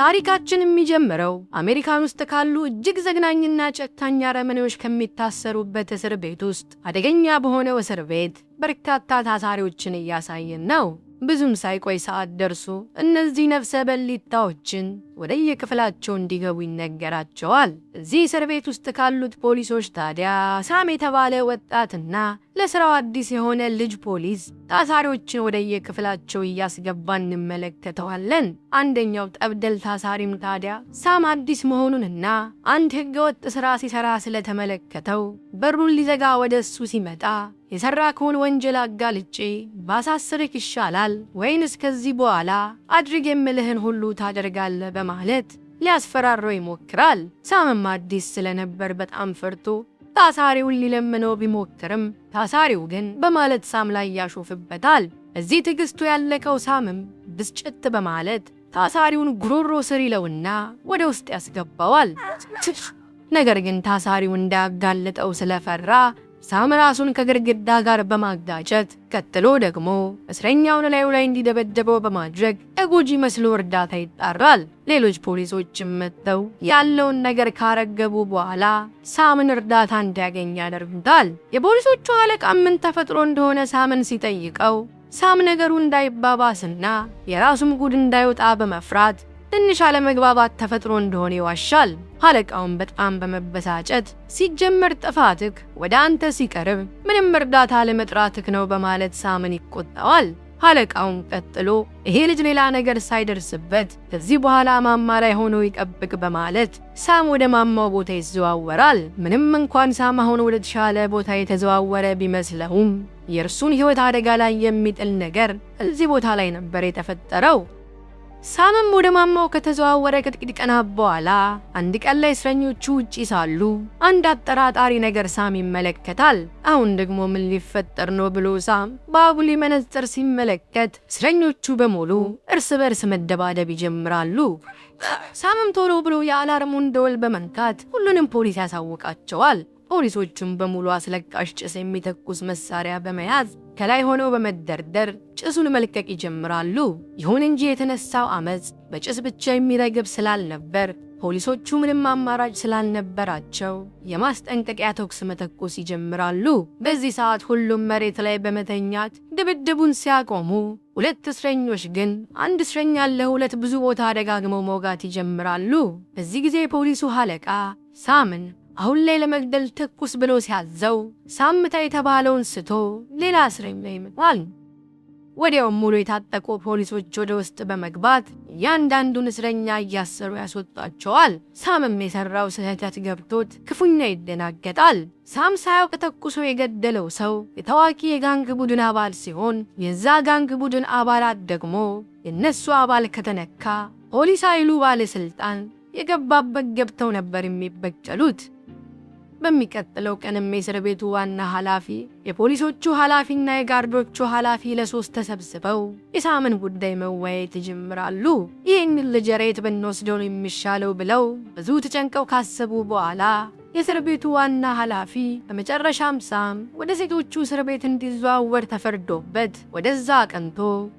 ታሪካችን የሚጀምረው አሜሪካን ውስጥ ካሉ እጅግ ዘግናኝና ጨካኝ አረመኔዎች ከሚታሰሩበት እስር ቤት ውስጥ አደገኛ በሆነው እስር ቤት በርካታ ታሳሪዎችን እያሳየን ነው። ብዙም ሳይቆይ ሰዓት ደርሶ እነዚህ ነፍሰ በሊታዎችን ወደየክፍላቸው እንዲገቡ ይነገራቸዋል። እዚህ እስር ቤት ውስጥ ካሉት ፖሊሶች ታዲያ ሳም የተባለ ወጣትና ለስራው አዲስ የሆነ ልጅ ፖሊስ ታሳሪዎችን ወደየክፍላቸው እያስገባ እንመለከተዋለን። አንደኛው ጠብደል ታሳሪም ታዲያ ሳም አዲስ መሆኑንና አንድ ህገወጥ ስራ ሲሰራ ስለተመለከተው በሩን ሊዘጋ ወደሱ ሲመጣ የሰራከውን ወንጀል አጋልጬ ባሳስርክ ይሻላል ወይንስ ከዚህ በኋላ አድርግ የምልህን ሁሉ ታደርጋለህ በማለት ሊያስፈራረው ይሞክራል። ሳምም አዲስ ስለነበር በጣም ፈርቶ ታሳሪውን ሊለምነው ቢሞክርም ታሳሪው ግን በማለት ሳም ላይ ያሾፍበታል። እዚህ ትዕግስቱ ያለቀው ሳምም ብስጭት በማለት ታሳሪውን ጉሮሮ ስር ይለውና ወደ ውስጥ ያስገባዋል። ነገር ግን ታሳሪው እንዳያጋልጠው ስለፈራ ሳም ራሱን ከግድግዳ ጋር በማጋጨት ቀጥሎ ደግሞ እስረኛውን ላዩ ላይ እንዲደበደበው በማድረግ ተጎጂ መስሎ እርዳታ ይጣራል። ሌሎች ፖሊሶችም መጥተው ያለውን ነገር ካረገቡ በኋላ ሳምን እርዳታ እንዲያገኝ ያደርጉታል። የፖሊሶቹ አለቃ ምን ተፈጥሮ እንደሆነ ሳምን ሲጠይቀው ሳም ነገሩ እንዳይባባስና የራሱም ጉድ እንዳይወጣ በመፍራት ትንሽ አለመግባባት ተፈጥሮ እንደሆነ ይዋሻል። አለቃውን በጣም በመበሳጨት ሲጀመር ጥፋትክ ወደ አንተ ሲቀርብ ምንም እርዳታ ለመጥራትክ ነው በማለት ሳምን ይቆጣዋል። አለቃውን ቀጥሎ ይሄ ልጅ ሌላ ነገር ሳይደርስበት ከዚህ በኋላ ማማ ላይ ሆኖ ይጠብቅ በማለት ሳም ወደ ማማው ቦታ ይዘዋወራል። ምንም እንኳን ሳም አሁን ወደ ተሻለ ቦታ የተዘዋወረ ቢመስለውም የእርሱን ሕይወት አደጋ ላይ የሚጥል ነገር እዚህ ቦታ ላይ ነበር የተፈጠረው። ሳምም ወደ ማማው ከተዘዋወረ ከጥቂት ቀናት በኋላ አንድ ቀን ላይ እስረኞቹ ውጪ ሳሉ አንድ አጠራጣሪ ነገር ሳም ይመለከታል። አሁን ደግሞ ምን ሊፈጠር ነው ብሎ ሳም በአጉሊ መነጽር ሲመለከት እስረኞቹ በሙሉ እርስ በርስ መደባደብ ይጀምራሉ። ሳምም ቶሎ ብሎ የአላርሙን ደወል በመንካት ሁሉንም ፖሊስ ያሳውቃቸዋል። ፖሊሶቹም በሙሉ አስለቃሽ ጭስ የሚተኩስ መሳሪያ በመያዝ ከላይ ሆነው በመደርደር ጭሱን መልቀቅ ይጀምራሉ። ይሁን እንጂ የተነሳው አመጽ በጭስ ብቻ የሚረግብ ስላልነበር ፖሊሶቹ ምንም አማራጭ ስላልነበራቸው የማስጠንቀቂያ ተኩስ መተኮስ ይጀምራሉ። በዚህ ሰዓት ሁሉም መሬት ላይ በመተኛት ድብድቡን ሲያቆሙ ሁለት እስረኞች ግን አንድ እስረኛ ለሁለት ብዙ ቦታ ደጋግመው መውጋት ይጀምራሉ። በዚህ ጊዜ የፖሊሱ አለቃ ሳምን አሁን ላይ ለመግደል ተኩስ ብሎ ሲያዘው ሳምታ የተባለውን ስቶ ሌላ እስረኛ ይመጣል። ወዲያው ሙሉ የታጠቁ ፖሊሶች ወደ ውስጥ በመግባት ያንዳንዱን እስረኛ እያሰሩ ያስወጣቸዋል። ሳምም የሰራው ስህተት ገብቶት ክፉኛ ይደናገጣል። ሳም ሳያውቅ ተኩሶ የገደለው ሰው የታዋቂ የጋንግ ቡድን አባል ሲሆን የዛ ጋንግ ቡድን አባላት ደግሞ የነሱ አባል ከተነካ ፖሊስ ኃይሉ ባለስልጣን የገባበት ገብተው ነበር የሚበቀሉት። በሚቀጥለው ቀንም የእስር ቤቱ ዋና ኃላፊ የፖሊሶቹ ኃላፊና የጋርዶቹ ኃላፊ ለሶስት ተሰብስበው የሳምን ጉዳይ መወያየት ይጀምራሉ። ይህን ልጅ ሬት ብንወስደው የሚሻለው ብለው ብዙ ተጨንቀው ካሰቡ በኋላ የእስር ቤቱ ዋና ኃላፊ በመጨረሻም ሳም ወደ ሴቶቹ እስር ቤት እንዲዘዋወር ተፈርዶበት ወደዛ አቅንቶ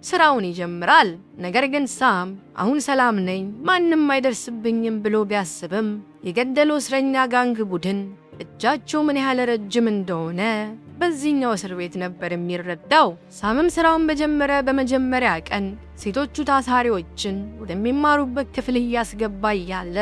ስራውን ይጀምራል። ነገር ግን ሳም አሁን ሰላም ነኝ ማንም አይደርስብኝም ብሎ ቢያስብም የገደለው እስረኛ ጋንግ ቡድን እጃቸው ምን ያህል ረጅም እንደሆነ በዚህኛው እስር ቤት ነበር የሚረዳው። ሳምም ስራውን በጀመረ በመጀመሪያ ቀን ሴቶቹ ታሳሪዎችን ወደሚማሩበት ክፍል እያስገባ እያለ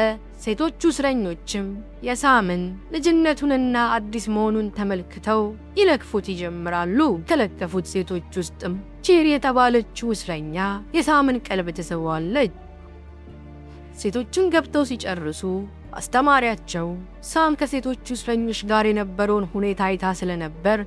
ሴቶቹ እስረኞችም የሳምን ልጅነቱንና አዲስ መሆኑን ተመልክተው ይለክፉት ይጀምራሉ። ከለከፉት ሴቶች ውስጥም ቼሪ የተባለችው እስረኛ የሳምን ቀልብ ትስበዋለች። ሴቶቹን ገብተው ሲጨርሱ አስተማሪያቸው ሳም ከሴቶቹ እስረኞች ጋር የነበረውን ሁኔታ አይታ ስለነበር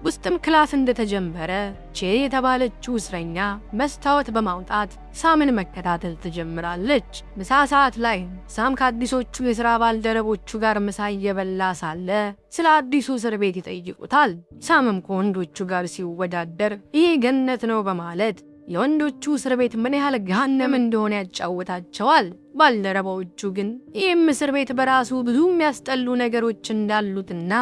ውስጥም ክላስ እንደተጀመረ ቼሪ የተባለችው እስረኛ መስታወት በማውጣት ሳምን መከታተል ትጀምራለች። ምሳ ሰዓት ላይ ሳም ከአዲሶቹ የሥራ ባልደረቦቹ ጋር ምሳ እየበላ ሳለ ስለ አዲሱ እስር ቤት ይጠይቁታል። ሳምም ከወንዶቹ ጋር ሲወዳደር ይህ ገነት ነው በማለት የወንዶቹ እስር ቤት ምን ያህል ገሃነም እንደሆነ ያጫውታቸዋል። ባልደረባዎቹ ግን ይህም እስር ቤት በራሱ ብዙ የሚያስጠሉ ነገሮች እንዳሉትና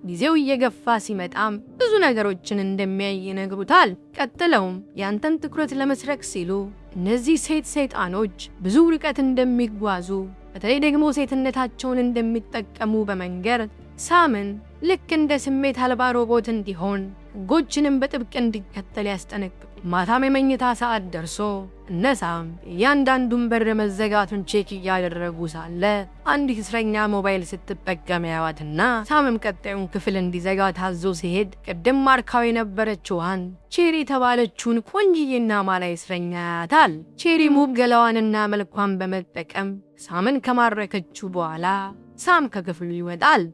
ጊዜው እየገፋ ሲመጣም ብዙ ነገሮችን እንደሚያይ ይነግሩታል። ቀጥለውም ያንተን ትኩረት ለመስረቅ ሲሉ እነዚህ ሴት ሰይጣኖች ብዙ ርቀት እንደሚጓዙ በተለይ ደግሞ ሴትነታቸውን እንደሚጠቀሙ በመንገር ሳምን ልክ እንደ ስሜት አልባ ሮቦት እንዲሆን ሕጎችንም በጥብቅ እንዲከተል ያስጠነቅቁ። ማታም የመኝታ ሰዓት ደርሶ እነ ሳም እያንዳንዱን በር መዘጋቱን ቼክ እያደረጉ ሳለ አንዲት እስረኛ ሞባይል ስትጠቀም ያዩዋትና ሳምም ቀጣዩን ክፍል እንዲዘጋ ታዞ ሲሄድ ቅድም ማርካው የነበረችዋን ቼሪ የተባለችውን ቆንጅዬና ማላይ እስረኛ ያያታል። ቼሪ ውብ ገላዋንና መልኳን በመጠቀም ሳምን ከማረከችው በኋላ ሳም ከክፍሉ ይወጣል።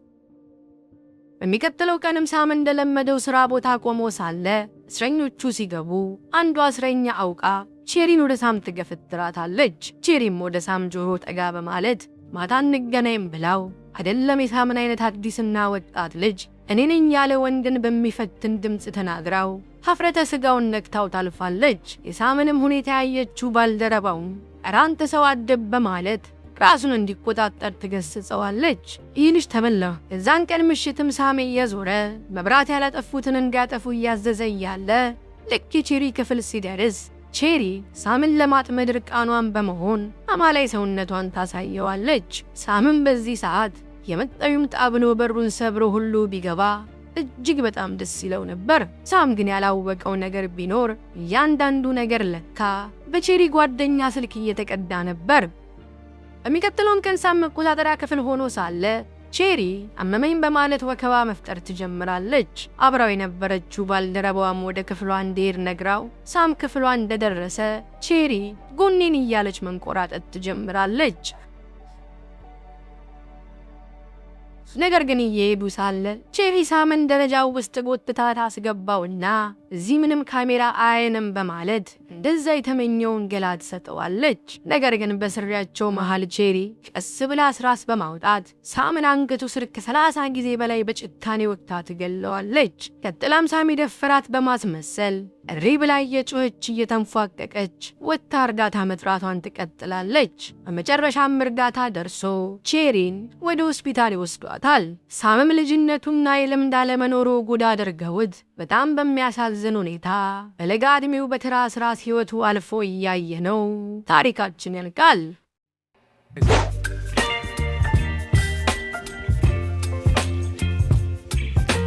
በሚቀጥለው ቀንም ሳም እንደለመደው ስራ ቦታ ቆሞ ሳለ እስረኞቹ ሲገቡ አንዷ እስረኛ አውቃ ቼሪን ወደ ሳም ትገፈትራታለች። ቼሪም ወደ ሳም ጆሮ ጠጋ በማለት ማታ እንገናኝ ብላው አይደለም የሳምን አይነት አዲስና ወጣት ልጅ እኔ ነኝ ያለ ወንድን በሚፈትን ድምጽ ተናግራው ሀፍረተ ስጋውን ነክታው ታልፋለች። የሳምንም ሁኔታ ያየችው ባልደረባው ኧረ አንተ ሰው አደብ በማለት ራሱን እንዲቆጣጠር ትገስጸዋለች። ይህንሽ ተበላ። እዛን ቀን ምሽትም ሳም እየዞረ መብራት ያላጠፉትን እንዲያጠፉ እያዘዘ እያለ ልክ ቼሪ ክፍል ሲደርስ ቼሪ ሳምን ለማጥመድ ርቃኗን በመሆን አማላይ ሰውነቷን ታሳየዋለች። ሳምም በዚህ ሰዓት የመጣው ይምጣ ብሎ በሩን ሰብሮ ሁሉ ቢገባ እጅግ በጣም ደስ ይለው ነበር። ሳም ግን ያላወቀው ነገር ቢኖር እያንዳንዱ ነገር ለካ በቼሪ ጓደኛ ስልክ እየተቀዳ ነበር። በሚቀጥለውም ቀን ሳም መቆጣጠሪያ ክፍል ሆኖ ሳለ ቼሪ አመመኝ በማለት ወከባ መፍጠር ትጀምራለች። አብራው የነበረችው ባልደረባዋም ወደ ክፍሏ እንዲሄድ ነግራው ሳም ክፍሏ እንደደረሰ ቼሪ ጎኔን እያለች መንቆራጠጥ ትጀምራለች። ነገር ግን እየሄዱ ሳለ ቼሪ ሳምን ደረጃው ውስጥ ጎትታ ታስገባውና እዚህ ምንም ካሜራ አያየንም በማለት እንደዛ የተመኘውን ገላ ትሰጠዋለች። ነገር ግን በስሪያቸው መሃል ቼሪ ቀስ ብላ ስራስ በማውጣት ሳምን አንገቱ ስር ከ30 ጊዜ በላይ በጭካኔ ወቅታ ትገለዋለች። ቀጥላም ሳም የደፈራት በማስመሰል እሪ ብላ እየጮኸች እየተንፏቀቀች ወጥታ እርዳታ መጥራቷን ትቀጥላለች። በመጨረሻም እርዳታ ደርሶ ቼሪን ወደ ሆስፒታል ይወስዷታል። ሳምም ልጅነቱና የልምድ አለመኖሩ ጉድ አድርገውት በጣም በሚያሳዝን ሁኔታ በለጋ ዕድሜው በተራ ስራ ሕይወቱ አልፎ እያየ ነው ታሪካችን ያልቃል።